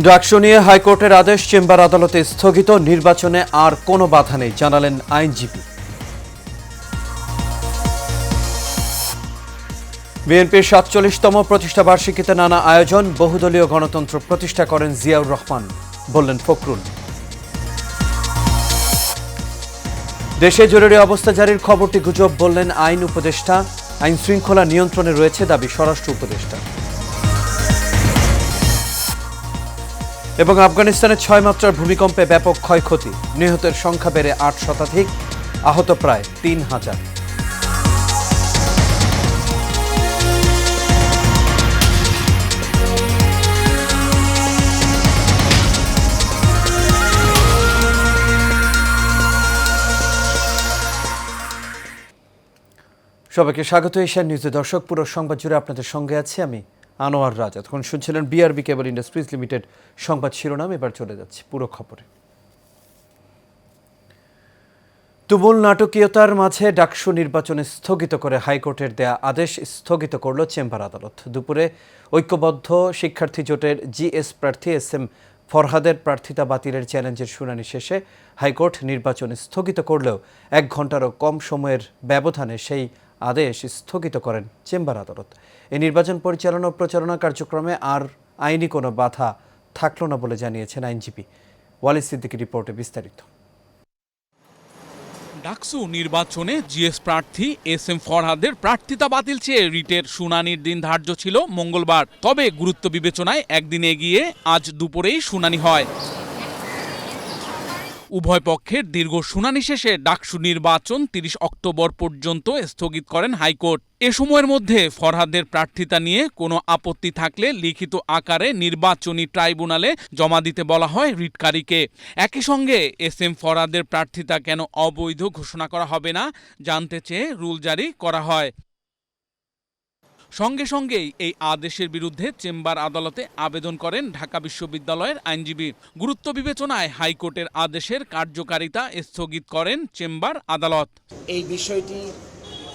ডাকসু নিয়ে হাইকোর্টের আদেশ, চেম্বার আদালতে স্থগিত, নির্বাচনে আর কোনো বাধা নেই জানালেন আইনজীবী। বিএনপির ৪৭তম প্রতিষ্ঠাবার্ষিকীতে নানা আয়োজন, বহুদলীয় গণতন্ত্র প্রতিষ্ঠা করেন জিয়াউর রহমান, বললেন ফখরুল। দেশে জরুরি অবস্থা জারির খবরটি গুজব, বললেন আইন উপদেষ্টা। আইন শৃঙ্খলা নিয়ন্ত্রণে রয়েছে দাবি স্বরাষ্ট্র উপদেষ্টা। এবং আফগানিস্তানে ৬ মাত্রার ভূমিকম্পে ব্যাপক ক্ষয়ক্ষতি, নিহতের সংখ্যা বেড়ে ৮ শতাধিক, আহত প্রায় ৩,০০০। সবাইকে স্বাগত এশিয়ান নিউজে। দর্শক, পুরো সংবাদ জুড়ে আপনাদের সঙ্গে আছি আমি আনোয়ার রাজা। তখন শুনছিলেন বিআরবি কেবল ইন্ডাস্ট্রিজ লিমিটেড সংবাদ শিরোনাম। এবার চলে যাচ্ছে পুরো খবরে। তুমুল নাটকীয়তার মাঝে ডাকসু নির্বাচনে স্থগিত করে হাইকোর্টের দেয়া আদেশ স্থগিত করল চেম্বার আদালত। দুপুরে ঐক্যবদ্ধ শিক্ষার্থী জোটের জিএস প্রার্থী এস.এম. ফরহাদের প্রার্থিতা বাতিলের চ্যালেঞ্জের শুনানি শেষে হাইকোর্ট নির্বাচন স্থগিত করলেও ১ ঘণ্টারও কম সময়ের ব্যবধানে সেই আদেশ স্থগিত করেন চেম্বার আদালত। এই নির্বাচন পরিচালনা ও প্রচারণা কার্যক্রমে আর আইনি কোনো বাধা থাকল না বলে জানিয়েছেন আইনজীবী। ওয়ালিদ সিদ্দিকীর রিপোর্টে বিস্তারিত। ডাকসু নির্বাচনে জিএস প্রার্থী এস.এম. ফরহাদের প্রার্থিতা বাতিল চেয়ে রিটের শুনানির দিন ধার্য ছিল মঙ্গলবার। তবে গুরুত্ব বিবেচনায় একদিন এগিয়ে আজ দুপুরেই শুনানি হয়। উভয় পক্ষের দীর্ঘ শুনানি শেষে ডাকসু নির্বাচন ৩০ অক্টোবর পর্যন্ত স্থগিত করেন হাইকোর্ট। এ সময়ের মধ্যে ফরহাদের প্রার্থিতা নিয়ে কোনো আপত্তি থাকলে লিখিত আকারে নির্বাচনী ট্রাইব্যুনালে জমা দিতে বলা হয় রিটকারীকে। একই সঙ্গে এস.এম. ফরহাদের প্রার্থিতা কেন অবৈধ ঘোষণা করা হবে না জানতে চেয়ে রুল জারি করা হয়। সঙ্গে সঙ্গেই এই আদেশের বিরুদ্ধে চেম্বার আদালতে আবেদন করেন ঢাকা বিশ্ববিদ্যালয়ের আইনজীবী। গুরুত্ব বিবেচনায় হাইকোর্টের আদেশের কার্যকারিতা স্থগিত করেন চেম্বার আদালত। এই বিষয়টি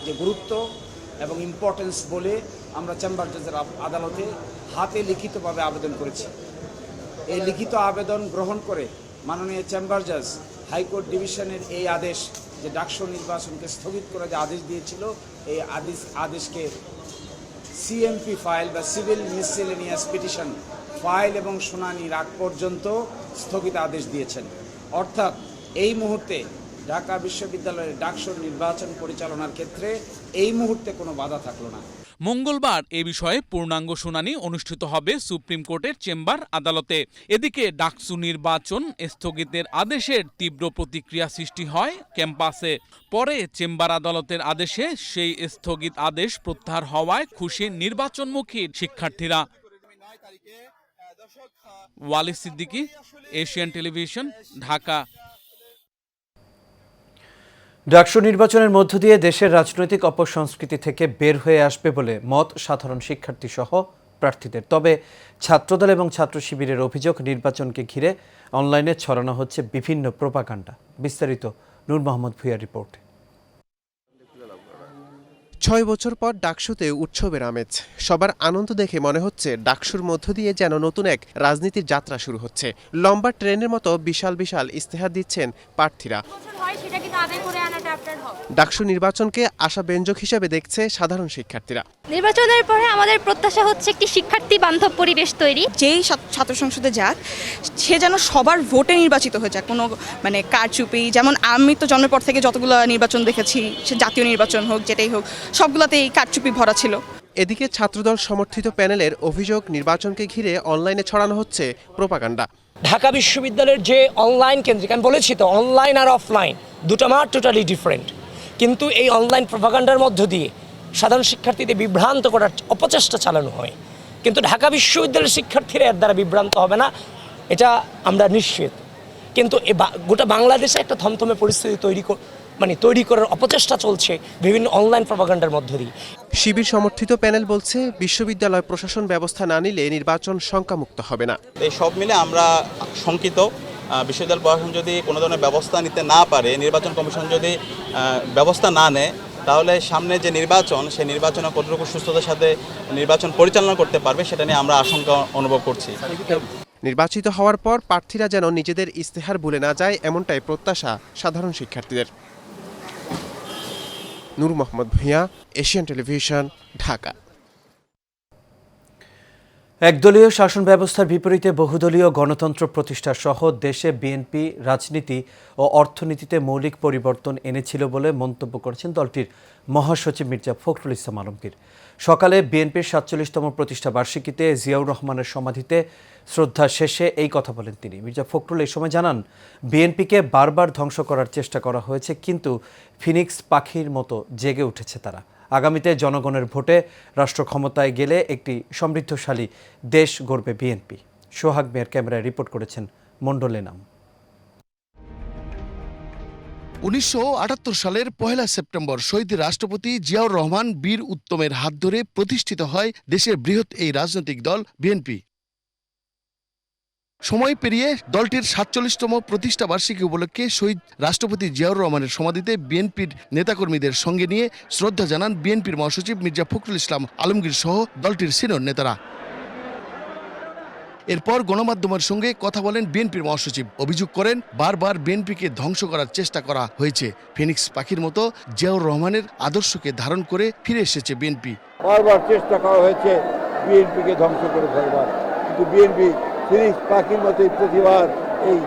যে গুরুত্ব এবং ইম্পর্টেন্স বলে আমরা চেম্বার জাজের আদালতে হাতে লিখিতভাবে আবেদন করেছি। এই লিখিত আবেদন গ্রহণ করে মাননীয় চেম্বার জাজ হাইকোর্ট ডিভিশনের এই আদেশ, যে ডাকসু নির্বাচনকে স্থগিত করে যে আদেশ দিয়েছিল, এই আদেশকে সিএমপি ফাইল বা সিভিল মিসসেলেনিয়াস পিটিশন ফাইল এবং শুনানির আগ পর্যন্ত স্থগিত আদেশ দিয়েছেন। অর্থাৎ এই মুহূর্তে ঢাকা বিশ্ববিদ্যালয়ের ডাকসু নির্বাচন পরিচালনার ক্ষেত্রে এই মুহূর্তে কোনো বাধা থাকলো না। মঙ্গলবার এ বিষয়ে পূর্ণাঙ্গ শুনানি অনুষ্ঠিত হবে সুপ্রিম কোর্টের চেম্বার আদালতে। এদিকে ডাকসু নির্বাচন স্থগিতের আদেশের তীব্র প্রতিক্রিয়া সৃষ্টি হয় ক্যাম্পাসে। পরে চেম্বার আদালতের আদেশে সেই স্থগিত আদেশ প্রত্যাহার হওয়ায় খুশি নির্বাচনমুখী শিক্ষার্থীরা। Walid Siddiqui, Asian television, Dhaka. ডাকসু নির্বাচনের মধ্য দিয়ে দেশের রাজনৈতিক অপসংস্কৃতি থেকে বের হয়ে আসবে বলে মত সাধারণ শিক্ষার্থী সহ প্রার্থীদের। তবে ছাত্রদল এবং ছাত্র শিবিরের অভিযোগ, নির্বাচনকে ঘিরে অনলাইনে ছড়ানো হচ্ছে বিভিন্ন প্রোপাগান্ডা। বিস্তারিত নূর মোহাম্মদ ভুঁইয়ার রিপোর্টে। ৬ বছর পর ডাকসুতে উৎসবের আমেজ। সবার আনন্দ দেখে মনে হচ্ছে ডাকসুর মধ্য দিয়ে যেন নতুন এক রাজনীতির যাত্রা শুরু হচ্ছে। লম্বা ট্রেনের মতো বিশাল বিশাল ইস্তেহার দিচ্ছেন প্রার্থীরা। ডাকসু নির্বাচনকে আশাব্যঞ্জক হিসেবে দেখছে সাধারণ শিক্ষার্থীরা। নির্বাচনের পরে আমাদের প্রত্যাশা হচ্ছে একটি শিক্ষার্থী বান্ধব পরিবেশ তৈরি। যেই ছাত্র সংসদে যাক, সে যেন সবার ভোটে নির্বাচিত হয়ে যায়, কোনো কারচুপি। যেমন আমি তো জন্মের পর থেকে যতগুলো নির্বাচন দেখেছি, সে জাতীয় নির্বাচন হোক যেটাই হোক, সবগুলোতেই কারচুপি ভরা ছিল। এদিকে ছাত্রদল সমর্থিত প্যানেলের অভিযোগ, নির্বাচনকে ঘিরে অনলাইনে ছড়ানো হচ্ছে প্রোপাগান্ডা। ঢাকা বিশ্ববিদ্যালয়ের যে অনলাইন কেন্দ্রিক, আমি বলেছি তো অনলাইন আর অফলাইন দুটো মার টোটালি ডিফারেন্ট, কিন্তু এই অনলাইন প্রোপাগান্ডার মধ্য দিয়ে সাধারণ শিক্ষার্থীদের বিভ্রান্ত করার অপচেষ্টা চালানো হয়। কিন্তু ঢাকা বিশ্ববিদ্যালয়ের শিক্ষার্থীরা এর দ্বারা বিভ্রান্ত হবে না, এটা নিশ্চিত। কিন্তু গোটা বাংলাদেশে একটা থমথমে পরিস্থিতি তৈরি করার অপচেষ্টা চলছে বিভিন্ন অনলাইন প্রোপাগান্ডার মধ্য দিয়ে। শিবির সমর্থিত প্যানেল বলছে, বিশ্ববিদ্যালয় প্রশাসন ব্যবস্থা না নিলে নির্বাচন শঙ্কামুক্ত হবে না। এই সব মিলে আমরা শঙ্কিত। বিশ্ববিদ্যালয় প্রশাসন যদি কোনো ধরনের ব্যবস্থা নিতে না পারে, নির্বাচন কমিশন যদি ব্যবস্থা না নেয়, তাহলে সামনে যে নির্বাচন, সেই নির্বাচনে কতটুকু সুস্থতার সাথে নির্বাচন পরিচালনা করতে পারবে সেটা নিয়ে আমরা আশঙ্কা অনুভব করছি। নির্বাচিত হওয়ার পর প্রার্থীরা যেন নিজেদের ইস্তেহার ভুলে না যায় এমনটাই প্রত্যাশা সাধারণ শিক্ষার্থীদের। নূর মোহাম্মদ ভূঁইয়া, এশিয়ান টেলিভিশন, ঢাকা। একদলীয় শাসন ব্যবস্থার বিপরীতে বহুদলীয় গণতন্ত্র প্রতিষ্ঠা সহ দেশে বিএনপি রাজনীতি ও অর্থনীতিতে মৌলিক পরিবর্তন এনেছিল বলে মন্তব্য করেছেন দলটির মহাসচিব মির্জা ফখরুল ইসলাম আলমগীর। সকালে বিএনপির ৪৭তম প্রতিষ্ঠা বার্ষিকীতে জিয়াউর রহমানের সমাধিতে শ্রদ্ধা শেষে এই কথা বলেন তিনি। মির্জা ফখরুল এই সময় জানান, বিএনপিকে বারবার ধ্বংস করার চেষ্টা করা হয়েছে, কিন্তু ফিনিক্স পাখির মতো জেগে উঠেছে তারা। আগামীতে জনগণের ভোটে রাষ্ট্র ক্ষমতায় গেলে একটি সমৃদ্ধশালী দেশ গড়বে বিএনপি। সোহাগ মিয়ার ক্যামেরায় রিপোর্ট করেছেন মণ্ডল এনাম। ১৯৭৮ সালের ১ সেপ্টেম্বর শহীদ রাষ্ট্রপতি জিয়াউর রহমান বীর উত্তমের হাত ধরে প্রতিষ্ঠিত হয় দেশের বৃহৎ এই রাজনৈতিক দল বিএনপি। সময় পেরিয়ে দলটির ৪৭তম প্রতিষ্ঠা বার্ষিকী উপলক্ষে শহীদ রাষ্ট্রপতি জিয়াউর রহমানের সমাধিতে বিএনপির নেতাকর্মীদের সঙ্গে নিয়ে শ্রদ্ধা জানান বিএনপির মহাসচিব মির্জা ফখরুল ইসলাম আলমগীর সহ দলটির সিনিয়র নেতারা। এরপর গণমাধ্যমের সঙ্গে কথা বলেন বিএনপির মহাসচিব। অভিযোগ করেন, বারবার বিএনপিকে ধ্বংস করার চেষ্টা করা হয়েছে। ফিনিক্স পাখির মতো জিয়াউর রহমানের আদর্শকে ধারণ করে ফিরে এসেছে বিএনপি। বারবার চেষ্টা করা হয়েছে বিএনপিকে ধ্বংস করে ফেলবার, কিন্তু বিএনপি ফিনিক্স পাখির মতোই প্রতিবার এই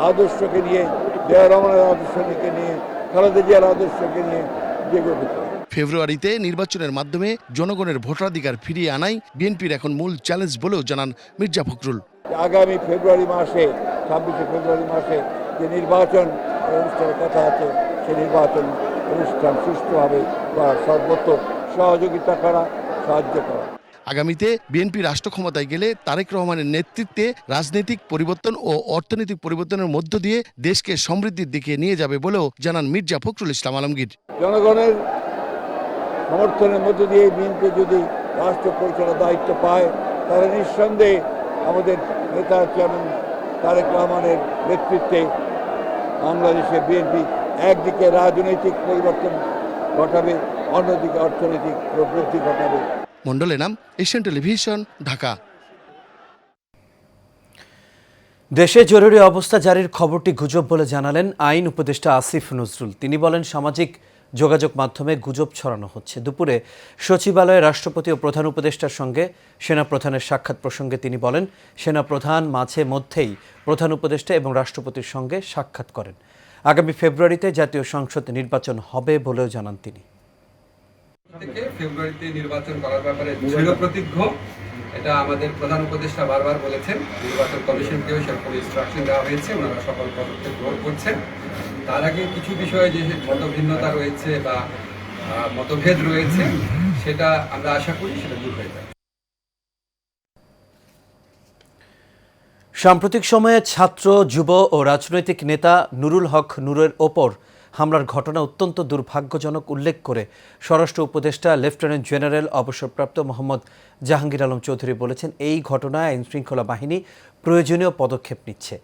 আদর্শকে নিয়ে, জিয়াউর রহমানের আদর্শকে নিয়ে, খালেদা জিয়ার আদর্শকে নিয়ে জেগে উঠেছে। ফেব্রুয়ারিতে নির্বাচনের মাধ্যমে জনগণের ভোটাধিকার ফিরিয়ে আনাই বিএনপির এখন মূল চ্যালেঞ্জ বলেও জানান মির্জা ফখরুল। আগামী ফেব্রুয়ারি মাসে, ২৬শে ফেব্রুয়ারি মাসে যে নির্বাচন অনুষ্ঠানের কথা আছে, সেই নির্বাচন অনুষ্ঠান সুষ্ঠুভাবে করার সর্বোচ্চ সহযোগিতা করা, সাহায্য করা। আগামীতে বিএনপি রাষ্ট্র ক্ষমতায় গেলে তারেক রহমানের নেতৃত্বে রাজনৈতিক পরিবর্তন ও অর্থনৈতিক পরিবর্তনের মধ্য দিয়ে দেশকে সমৃদ্ধির দিকে নিয়ে যাবে বলেও জানান মির্জা ফখরুল ইসলাম আলমগীর। জনগণের সমর্থনের মধ্য দিয়ে বিএনপি যদি রাষ্ট্র পরিচালনার দায়িত্ব পায়, তাহলে নিঃসন্দেহে আমাদের নেতা চেয়ারম্যান তারেক রহমানের নেতৃত্বে বাংলাদেশে বিএনপি একদিকে রাজনৈতিক পরিবর্তন ঘটাবে, অন্যদিকে অর্থনৈতিক প্রবৃদ্ধি ঘটাবে। মণ্ডল এনাম, এশিয়ান টেলিভিশন, ঢাকা। দেশে জরুরি অবস্থা জারির খবরটি গুজব বলে জানালেন আইন উপদেষ্টা আসিফ নজরুল। তিনি বলেন, সামাজিক যোগাযোগ মাধ্যমে গুজব ছড়ানো হচ্ছে। দুপুরে সচিবালয়ে রাষ্ট্রপতি ও প্রধান উপদেষ্টার সঙ্গে সেনাপ্রধানের সাক্ষাৎ প্রসঙ্গে তিনি বলেন, সেনাপ্রধান মাঝে মধ্যেই প্রধান উপদেষ্টা এবং রাষ্ট্রপতির সঙ্গে সাক্ষাৎ করেন। আগামী ফেব্রুয়ারিতে জাতীয় সংসদ নির্বাচন হবে বলেও জানান তিনি। ফেব্রুয়ারিতে নির্বাচন করার ব্যাপারে দৃঢ় প্রতিজ্ঞ, এটা আমাদের প্রধান উপদেষ্টা বারবার বলেছেন। নির্বাচন কমিশনকেও সেরকম ইনস্ট্রাকশন দেওয়া হয়েছে, ওনারা সকল পদক্ষেপ গ্রহণ করছেন। তার আগে কিছু বিষয়ে যে মতভিন্নতা রয়েছে বা মতভেদ রয়েছে, সেটা আমরা আশা করি সেটা দূর হয়ে যাবে। সাম্প্রতিক সময়ে ছাত্র, যুব ও রাজনৈতিক নেতা নুরুল হক নুরের ওপর হামলার ঘটনা অত্যন্ত দুর্ভাগ্যজনক উল্লেখ করে স্বরাষ্ট্র উপদেষ্টা লেফটেন্যান্ট জেনারেল অবসরপ্রাপ্ত মোহাম্মদ জাহাঙ্গীর আলম চৌধুরী বলেছেন, এই ঘটনায় আইনশৃঙ্খলা বাহিনী প্রয়োজনীয় পদক্ষেপ নিচ্ছে।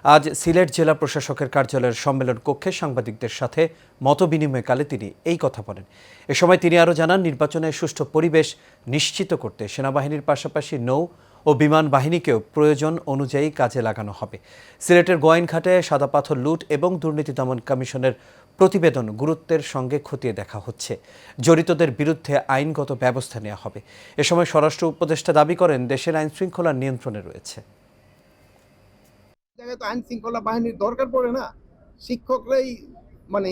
আজ সিলেট জেলা প্রশাসকের কার্যালয়ের সম্মেলন কক্ষে সাংবাদিকদের সাথে মতবিনিময়কালে তিনি এই কথা বলেন। এ সময় তিনি আরও জানান, নির্বাচনে সুষ্ঠু পরিবেশ নিশ্চিত করতে সেনাবাহিনীর পাশাপাশি নৌ ও বিমান বাহিনীকেও প্রয়োজন অনুযায়ী কাজে লাগানো হবে। সিলেটের গোয়াইনঘাটে সাদা পাথর লুট এবং দুর্নীতি দমন কমিশনের প্রতিবেদন গুরুত্বের সঙ্গে খতিয়ে দেখা হচ্ছে। জড়িতদের বিরুদ্ধে আইনগত ব্যবস্থা নেওয়া হবে। এ সময় স্বরাষ্ট্র উপদেষ্টা দাবি করেন, দেশের আইন শৃঙ্খলা নিয়ন্ত্রণে রয়েছে। আইন শৃঙ্খলা বাহিনীর দরকার পড়ে না, শিক্ষকরাই, মানে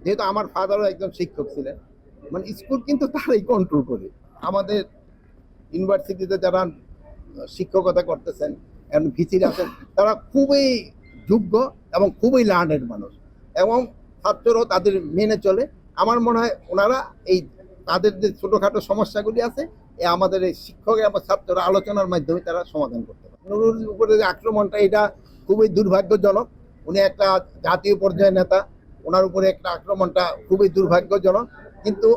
যেহেতু আমার ফাদারও একজন শিক্ষক ছিলেন, মানে স্কুল কিন্তু তারাই কন্ট্রোল করে। আমাদের ইউনিভার্সিটিতে যারা শিক্ষকতা করতেছেন এবং ভিসির আছেন, তারা খুবই যোগ্য এবং খুবই লার্নেড মানুষ, এবং ছাত্ররাও তাদের মেনে চলে। আমার মনে হয় ওনারা এই তাদের যে ছোটোখাটো সমস্যাগুলি আছে, আমাদের এই শিক্ষক এবং ছাত্ররা আলোচনার মাধ্যমে তারা সমাধান করতে পারে। নুরুল উপরে যে আক্রমণটা, এটা খুবই দুর্ভাগ্যজনক। উনি একটা জাতীয় পর্যায়ের নেতা, ওনার উপরে একটা আক্রমণটা খুবই দুর্ভাগ্যজনক, কিন্তু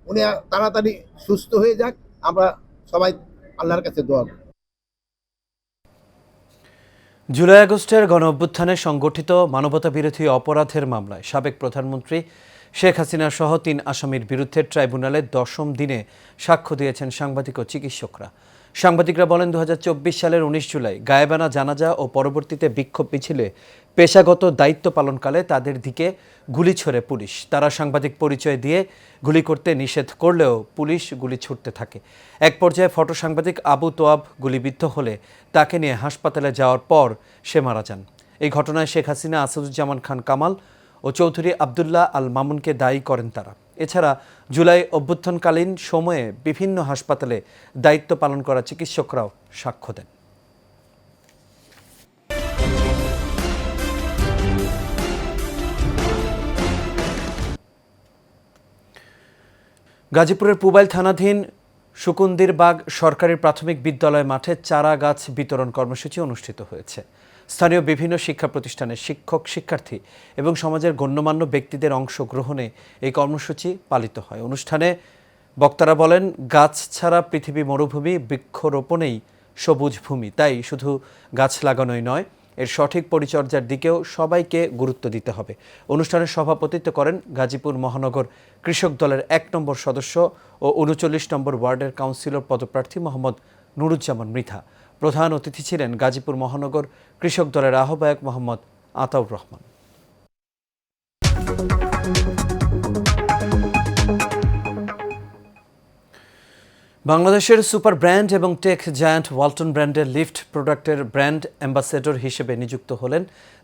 উনি তাড়াতাড়ি সুস্থ হয়ে যাক, আমরা সবাই আল্লাহর কাছে দোয়া করি। জুলাই আগস্টের গণ অভ্যুত্থানে সংগঠিত মানবতাবিরোধী অপরাধের মামলায় সাবেক প্রধানমন্ত্রী শেখ হাসিনা সহ ৩ আসামির বিরুদ্ধে ট্রাইব্যুনালে ১০ম দিনে সাক্ষ্য দিয়েছেন সাংবাদিক ও চিকিৎসকরা। সাংবাদিকরা বলেন 2024 সালের 19 জুলাই গায়েবানা জানাজা ও পরবর্তীতে বিক্ষোভ মিছিলে পেশাগত দায়িত্ব পালনকালে তাদের দিকে গুলি ছোড়ে পুলিশ। তারা সাংবাদিক পরিচয় দিয়ে গুলি করতে নিষেধ করলেও পুলিশ গুলি ছুড়তে থাকে। এক পর্যায়ে ফটো সাংবাদিক আবু তোয়াব গুলিবিদ্ধ হলে তাকে নিয়ে হাসপাতালে যাওয়ার পর সে মারা যান। এই ঘটনায় শেখ হাসিনা, আসাদুজ্জামান খান কামাল ও চৌধুরী আবদুল্লাহ আল মামুনকে দায়ী করেন তারা। এছাড়া জুলাই অভ্যুত্থানকালীন সময়ে বিভিন্ন হাসপাতালে দায়িত্ব পালন করা চিকিৎসকরাও সাক্ষ্য দেন। গাজীপুরের পুবাইল থানাধীন সুকুন্দিরবাগ সরকারি প্রাথমিক বিদ্যালয় মাঠে চারা গাছ বিতরণ কর্মসূচি অনুষ্ঠিত হয়েছে। স্থানীয় বিভিন্ন শিক্ষা প্রতিষ্ঠানের শিক্ষক, শিক্ষার্থী এবং সমাজের গণ্যমান্য ব্যক্তিদের অংশগ্রহণে এই কর্মসূচি পালিত হয়। অনুষ্ঠানে বক্তারা বলেন, গাছ ছাড়া পৃথিবী মরুভূমি, বৃক্ষরোপণেই সবুজ ভূমি। তাই শুধু গাছ লাগানোই নয়, এর সঠিক পরিচর্যার দিকেও সবাইকে গুরুত্ব দিতে হবে। অনুষ্ঠানে সভাপতিত্ব করেন গাজীপুর মহানগর কৃষক দলের 1 নম্বর সদস্য ও 39 নম্বর ওয়ার্ডের কাউন্সিলর পদপ্রার্থী মোহাম্মদ নুরুজ্জামান মৃধা। প্রধান অতিথি ছিলেন গাজীপুর মহানগর কৃষক দলের আহ্বায়ক মোহাম্মদ আতাউর রহমান। বাংলাদেশের সুপার ব্র্যান্ড এবং টেক জায়ান্ট ওয়ালটন ব্র্যান্ডের লিফট প্রোডাক্টের ব্র্যান্ড অ্যাম্বাসেডর হিসেবে নিযুক্ত হলেন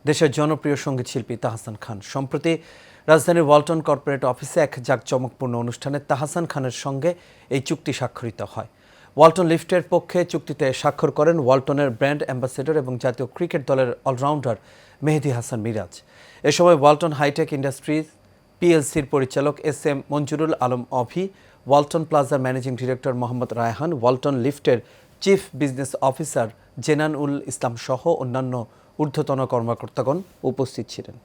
দেশের জনপ্রিয় সঙ্গীতশিল্পী তাহসান খান। সম্প্রতি রাজধানীর ওয়ালটন কর্পোরেট অফিসে এক জাঁকজমকপূর্ণ অনুষ্ঠানে তাহসান খানের সঙ্গে এই চুক্তি স্বাক্ষরিত হয়। ওয়ালটন লিফটের পক্ষে চুক্তিতে স্বাক্ষর করেন ওয়ালটনের ব্র্যান্ড অ্যাম্বাসেডর এবং জাতীয় ক্রিকেট দলের অলরাউন্ডার মেহেদী হাসান মিরাজ। এ সময় ওয়ালটন হাইটেক ইন্ডাস্ট্রিজ পিএলসির পরিচালক SM মঞ্জুরুল আলম অভি, ওয়ালটন প্লাজার managing director Mohammad Raihan, Walton লিফটের চিফ বিজনেস অফিসার জেনানুল ইসলাম সহ অন্যান্য ঊর্ধ্বতন কর্মকর্তাগণ উপস্থিত ছিলেন।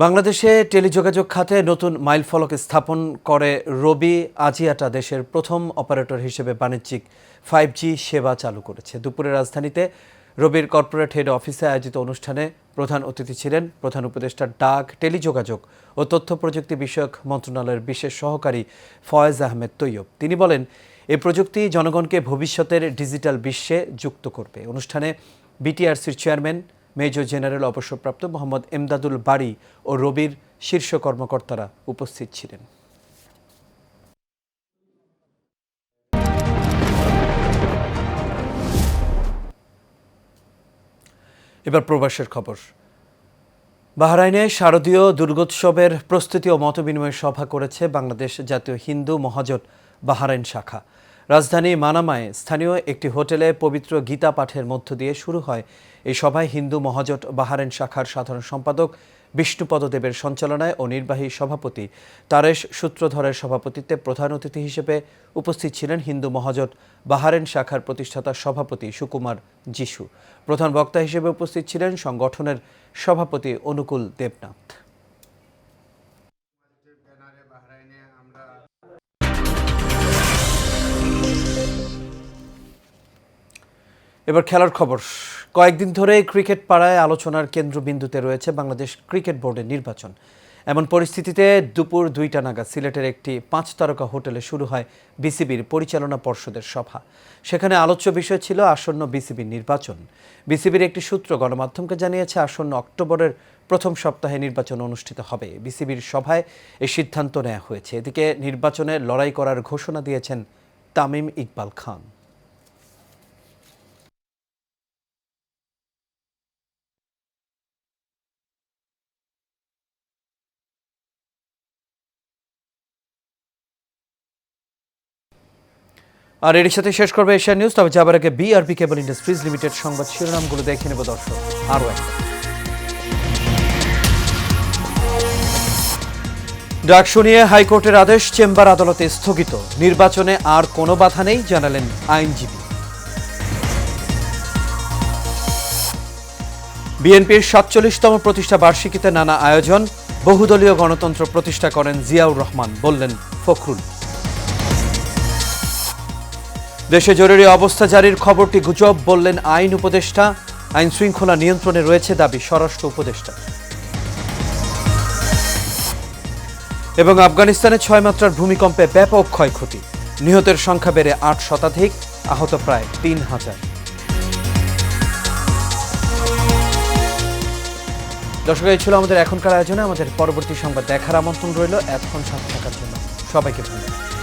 বাংলাদেশে টেলিযোগাযোগ খাতে নতুন মাইলফলক স্থাপন করে রবি আজিয়াটা দেশের প্রথম অপারেটর হিসেবে বাণিজ্যিক 5G সেবা চালু করেছে। দুপুরে রাজধানীতে রবির কর্পোরেট হেড অফিসে আয়োজিত অনুষ্ঠানে প্রধান অতিথি ছিলেন প্রধান উপদেষ্টা ডাক, টেলিযোগাযোগ ও তথ্য প্রযুক্তি বিষয়ক মন্ত্রণালয়ের বিশেষ সহকারী ফয়েজ আহমেদ তৈয়ব। তিনি বলেন, এই প্রযুক্তি জনগণকে ভবিষ্যতের ডিজিটাল বিশ্বে যুক্ত করবে। অনুষ্ঠানে বিটিআরসির চেয়ারম্যান মেজর জেনারেল অবসরপ্রাপ্ত মোহাম্মদ এমদাদুল বারী ও রবির শীর্ষ কর্মকর্তারা উপস্থিত ছিলেন। এবার প্রবাসের খবর। বাহরাইনে শারদীয় দুর্গোৎসবের প্রস্তুতি ও মতবিনিময় সভা করেছে বাংলাদেশ জাতীয় হিন্দু মহাজোট বাহরাইন শাখা। রাজধানী মানামায় স্থানীয় একটি হোটেলে পবিত্র গীতা পাঠের মধ্য দিয়ে শুরু হয় এই সভায় হিন্দু মহাজোট বাহরাইন শাখার সাধারণ সম্পাদক বিষ্ণুপদ দেবের সঞ্চালনায় ও নির্বাহী সভাপতি তারেশ সূত্রধরের সভাপতিত্বে প্রধান অতিথি হিসেবে উপস্থিত ছিলেন হিন্দু মহাজোট বাহরাইন শাখার প্রতিষ্ঠাতা সভাপতি সুকুমার যিশু। প্রধান বক্তা হিসেবে উপস্থিত ছিলেন সংগঠনের সভাপতি অনুকূল দেবনাথ। এবার খেলার খবর। কয়েকদিন ধরে ক্রিকেট পাড়ায় আলোচনার কেন্দ্রবিন্দুতে রয়েছে বাংলাদেশ ক্রিকেট বোর্ডের নির্বাচন। এমন পরিস্থিতিতে দুপুর 2টা নাগাদ সিলেটের একটি 5 তারকা হোটেলে শুরু হয় বিসিবির পরিচালনা পর্ষদের সভা। সেখানে আলোচ্য বিষয় ছিল আসন্ন বিসিবির নির্বাচন। বিসিবির একটি সূত্র গণমাধ্যমকে জানিয়েছে, আসন্ন অক্টোবরের প্রথম সপ্তাহে নির্বাচন অনুষ্ঠিত হবে। বিসিবির সভায় এই সিদ্ধান্ত নেওয়া হয়েছে। এদিকে নির্বাচনে লড়াই করার ঘোষণা দিয়েছেন তামিম ইকবাল খান। আর এর সাথে শেষ করবে এশিয়ান নিউজ। তবে যাবার আগে বিআরবি কেবল ইন্ডাস্ট্রিজ লিমিটেড সংবাদ শিরোনামগুলো দেখে নেব দর্শক। আরও একবার ডাকসু নিয়ে হাইকোর্টের আদেশ চেম্বার আদালতে স্থগিত। নির্বাচনে আর কোনো বাধা নেই জানালেন আইনজীবী। বিএনপির ৪৭তম প্রতিষ্ঠা বার্ষিকীতে নানা আয়োজন। বহুদলীয় গণতন্ত্র প্রতিষ্ঠা করেন জিয়াউর রহমান, বললেন ফখরুল। দেশে জরুরি অবস্থা জারির খবরটি গুজব, বললেন আইন উপদেষ্টা। আইন শৃঙ্খলা নিয়ন্ত্রণে রয়েছে দাবি স্বরাষ্ট্র উপদেষ্টা। এবং আফগানিস্তানে 6 মাত্রার ভূমিকম্পে ব্যাপক ক্ষয়ক্ষতি, নিহতের সংখ্যা বেড়ে 8 শতাধিক, আহত প্রায় 3000। দর্শক, এই ছিল আমাদের এখনকার আয়োজনে। আমাদের পরবর্তী সংবাদ দেখার আমন্ত্রণ রইল। এতক্ষণ সাথে থাকার জন্য সবাইকে ধন্যবাদ।